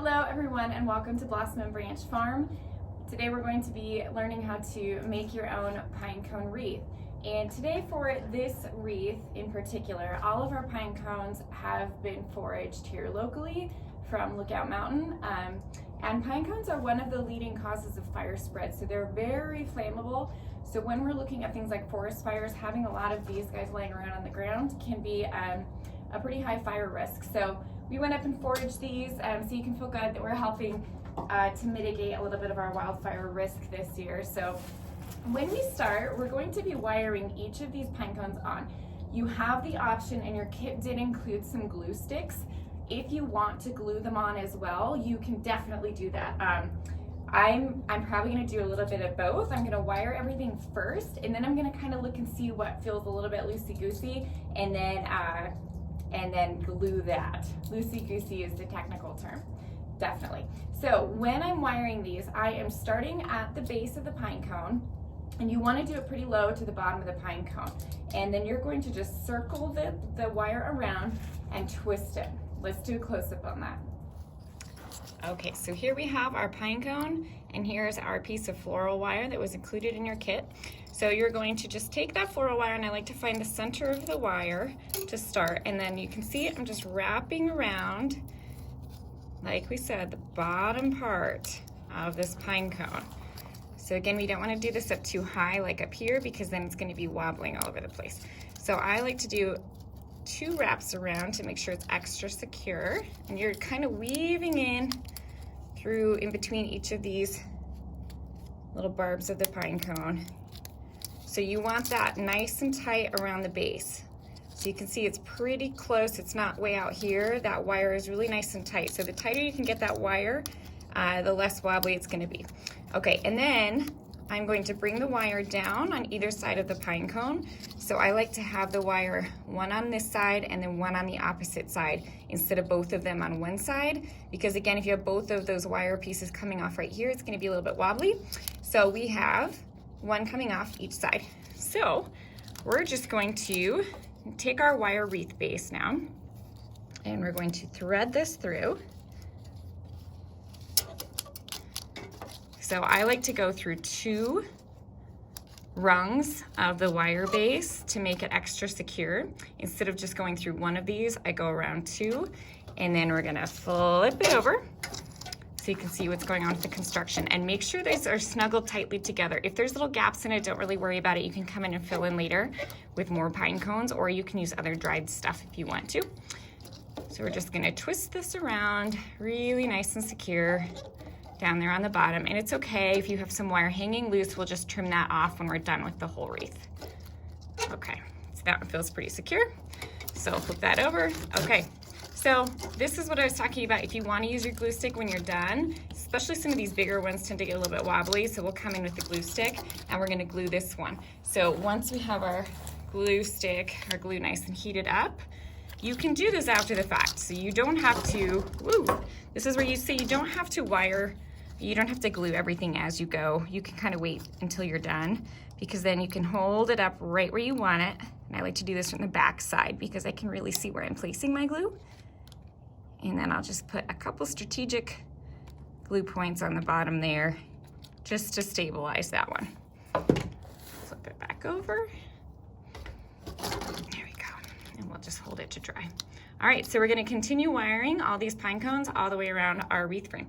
Hello everyone and welcome to Blossom and Branch Farm. Today we're going to be learning how to make your own pine cone wreath. And today for this wreath in particular, all of our pine cones have been foraged here locally from Lookout Mountain. And pine cones are one of the leading causes of fire spread, so they're very flammable. So when we're looking at things like forest fires, having a lot of these guys laying around on the ground can be a pretty high fire risk. So we went up and foraged these so you can feel good that we're helping to mitigate a little bit of our wildfire risk this year. So when we start, we're going to be wiring each of these pine cones on. You have the option, and your kit did include some glue sticks. If you want to glue them on as well, you can definitely do that. I'm probably going to do a little bit of both. I'm going to wire everything first, and then I'm going to kind of look and see what feels a little bit loosey-goosey, and then glue that. Loosey-goosey is the technical term, definitely. So when I'm wiring these, I am starting at the base of the pine cone, and you want to do it pretty low to the bottom of the pine cone. And then you're going to just circle the wire around and twist it. Let's do a close-up on that. Okay, so here we have our pine cone, and here's our piece of floral wire that was included in your kit. So you're going to just take that floral wire, and I like to find the center of the wire to start, and then you can see I'm just wrapping around, like we said, the bottom part of this pine cone. So again, we don't want to do this up too high like up here, because then it's going to be wobbling all over the place. So I like to do 2 wraps around to make sure it's extra secure, and you're kind of weaving in between each of these little barbs of the pine cone. So you want that nice and tight around the base. So you can see it's pretty close, it's not way out here. That wire is really nice and tight. So the tighter you can get that wire, the less wobbly it's going to be. Okay, and then I'm going to bring the wire down on either side of the pine cone. So I like to have the wire one on this side and then one on the opposite side instead of both of them on one side, because again, if you have both of those wire pieces coming off right here, it's going to be a little bit wobbly. So we have one coming off each side. So we're just going to take our wire wreath base now, and we're going to thread this through. So I like to go through 2 rungs of the wire base to make it extra secure. Instead of just going through one of these, I go around 2, and then we're gonna flip it over so you can see what's going on with the construction, and make sure these are snuggled tightly together. If there's little gaps in it, don't really worry about it. You can come in and fill in later with more pine cones, or you can use other dried stuff if you want to. So we're just gonna twist this around really nice and secure down there on the bottom, and it's okay if you have some wire hanging loose. We'll just trim that off when we're done with the whole wreath. Okay, so that one feels pretty secure. So flip that over. Okay, so this is what I was talking about. If you want to use your glue stick when you're done, especially some of these bigger ones tend to get a little bit wobbly, so we'll come in with the glue stick, and we're going to glue this one. So once we have our glue stick, our glue nice and heated up, you can do this after the fact. So you don't have to, this is where you say you don't have to wire, you don't have to glue everything as you go. You can kind of wait until you're done, because then you can hold it up right where you want it. And I like to do this from the back side because I can really see where I'm placing my glue. And then I'll just put a couple strategic glue points on the bottom there just to stabilize that one. Flip it back over. There we go. And we'll just hold it to dry. All right, so we're going to continue wiring all these pine cones all the way around our wreath frame.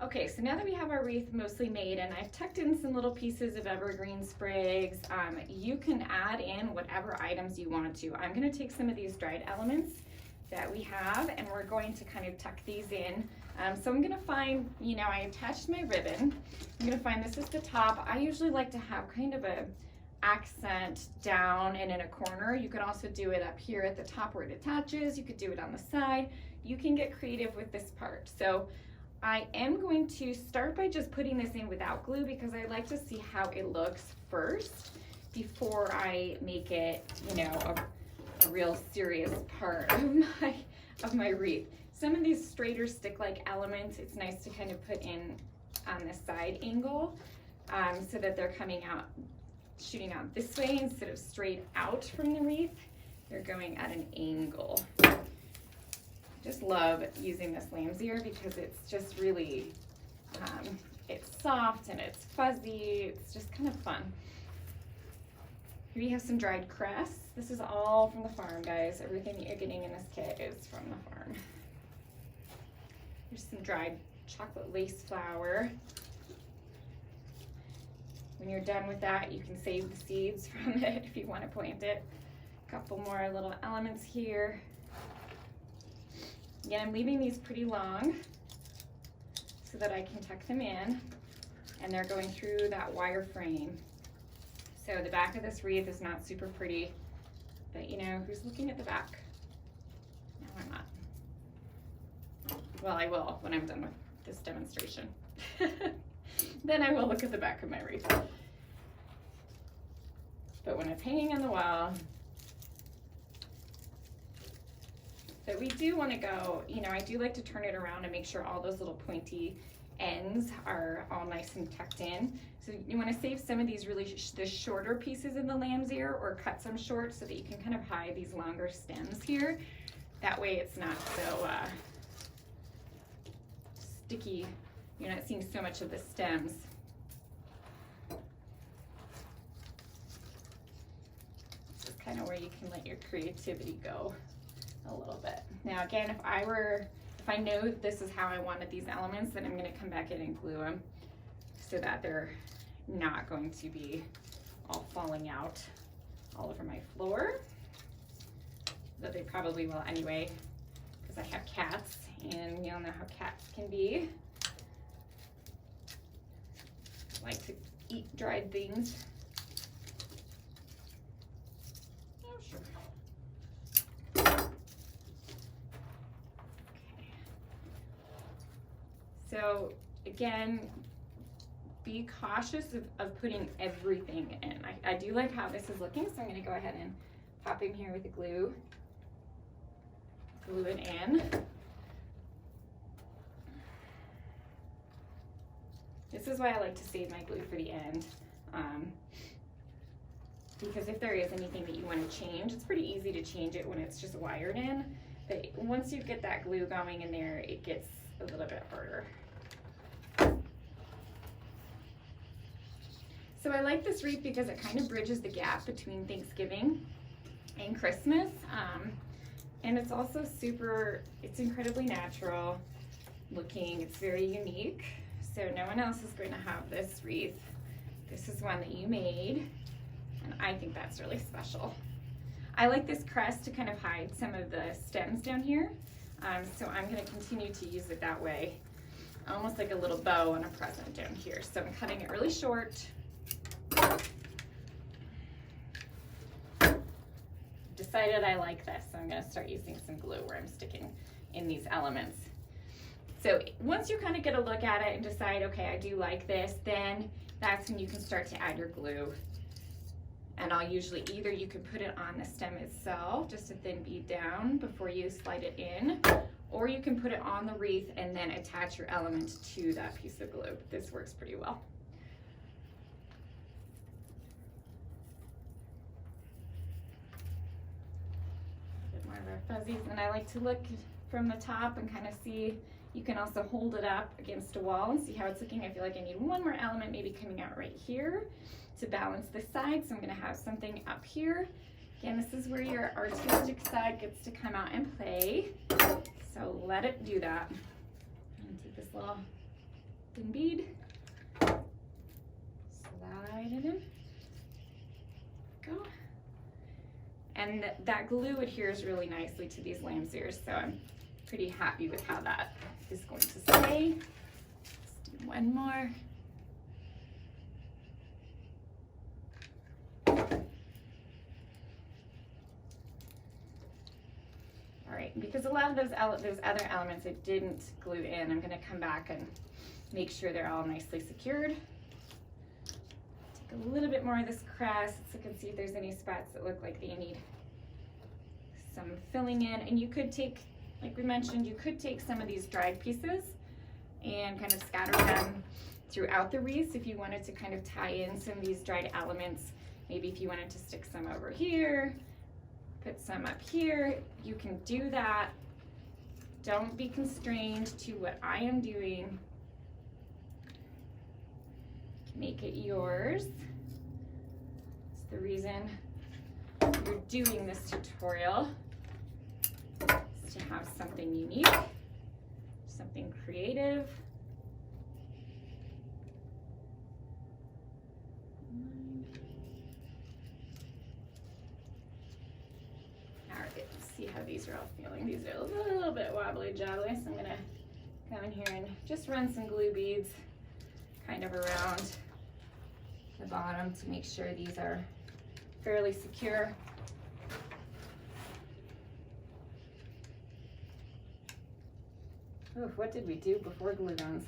Okay, so now that we have our wreath mostly made, and I've tucked in some little pieces of evergreen sprigs, you can add in whatever items you want to. I'm going to take some of these dried elements that we have, and we're going to kind of tuck these in. So I'm going to find, I attached my ribbon. I'm going to find this is the top. I usually like to have kind of a accent down and in a corner. You can also do it up here at the top where it attaches. You could do it on the side. You can get creative with this part. So I am going to start by just putting this in without glue because I like to see how it looks first before I make it, you know, a real serious part of my wreath. Some of these straighter stick-like elements, it's nice to kind of put in on the side angle so that they're coming out, shooting out this way instead of straight out from the wreath. They're going at an angle. Just love using this lamb's ear because it's just really, it's soft and it's fuzzy. It's just kind of fun. Here we have some dried cress. This is all from the farm, guys. Everything that you're getting in this kit is from the farm. Here's some dried chocolate lace flower. When you're done with that, you can save the seeds from it if you want to plant it. A couple more little elements here. Again, I'm leaving these pretty long so that I can tuck them in, and they're going through that wire frame. So the back of this wreath is not super pretty, but you know, who's looking at the back? No, I'm not. Well, I will when I'm done with this demonstration. Then I will look at the back of my wreath. But when it's hanging on the wall, but we do want to go, you know, I do like to turn it around and make sure all those little pointy ends are all nice and tucked in. So you want to save some of these really the shorter pieces in the lamb's ear, or cut some short so that you can kind of hide these longer stems here. That way it's not so sticky. You're not seeing so much of the stems. This is kind of where you can let your creativity go a little bit. Now again, if I know that this is how I wanted these elements, then I'm going to come back in and glue them so that they're not going to be all falling out all over my floor. But they probably will anyway, because I have cats, and we all know how cats can be. Like to eat dried things. Oh, sure. Okay. So again, be cautious of putting everything in. I do like how this is looking, so I'm going to go ahead and pop in here with the glue. Glue it in. This is why I like to save my glue for the end, because if there is anything that you want to change, it's pretty easy to change it when it's just wired in, but once you get that glue going in there, it gets a little bit harder. So I like this wreath because it kind of bridges the gap between Thanksgiving and Christmas, and it's also it's incredibly natural looking. It's very unique. So no one else is going to have this wreath. This is one that you made, and I think that's really special. I like this crest to kind of hide some of the stems down here, so I'm going to continue to use it that way, almost like a little bow on a present down here. So I'm cutting it really short. Decided I like this, so I'm going to start using some glue where I'm sticking in these elements. So once you kind of get a look at it and decide, okay, I do like this, then that's when you can start to add your glue. And I'll usually either you can put it on the stem itself, just a thin bead down before you slide it in, or you can put it on the wreath and then attach your element to that piece of glue. This works pretty well. A bit more of our fuzzies, and I like to look from the top and kind of see. You can also hold it up against a wall and see how it's looking. I feel like I need one more element maybe coming out right here to balance this side. So I'm going to have something up here. Again, this is where your artistic side gets to come out and play. So let it do that. I'm going to take this little thin bead, slide it in, go. And that glue adheres really nicely to these lamb's ears. So I'm pretty happy with how that is going to stay. Let's do one more. because a lot of those other elements I didn't glue in, I'm gonna come back and make sure they're all nicely secured. Take a little bit more of this crest so you can see if there's any spots that look like they need some filling in. And you could take, like we mentioned, you could take some of these dried pieces and kind of scatter them throughout the wreath if you wanted to kind of tie in some of these dried elements. Maybe if you wanted to stick some over here, put some up here, you can do that. Don't be constrained to what I am doing. Make it yours. It's the reason you're doing this tutorial, is to have something unique, something creative. All right, let's see how these are all feeling. These are a little bit wobbly jobbly, so I'm gonna go in here and just run some glue beads kind of around the bottom to make sure these are fairly secure. Ooh, what did we do before glue guns?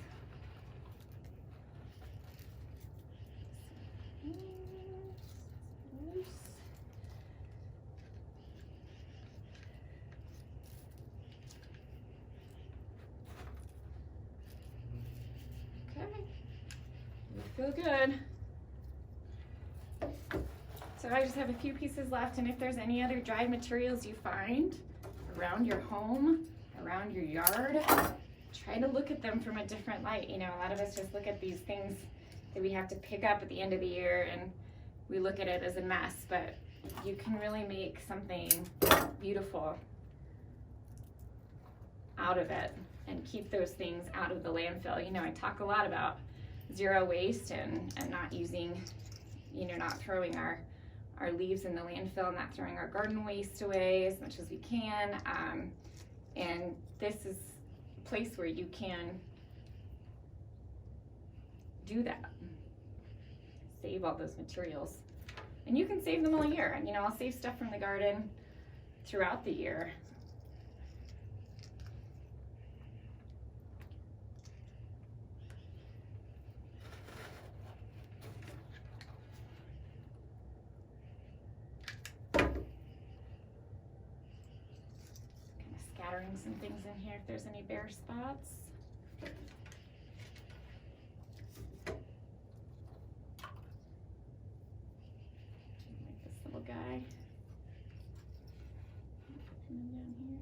Okay, we feel good. So I just have a few pieces left, and if there's any other dried materials you find around your home, around your yard, try to look at them from a different light. You know, a lot of us just look at these things that we have to pick up at the end of the year and we look at it as a mess, but you can really make something beautiful out of it and keep those things out of the landfill. You know, I talk a lot about zero waste and not using, you know, not throwing our leaves in the landfill, not throwing our garden waste away as much as we can. And this is a place where you can do that. Save all those materials. And you can save them all year. And you know, I'll save stuff from the garden throughout the year. Scattering some things in here if there's any bare spots. Like this little guy. Put him down here.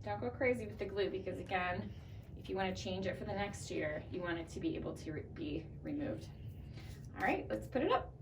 Don't go crazy with the glue, because again, if you want to change it for the next year, you want it to be able to be removed. All right, let's put it up.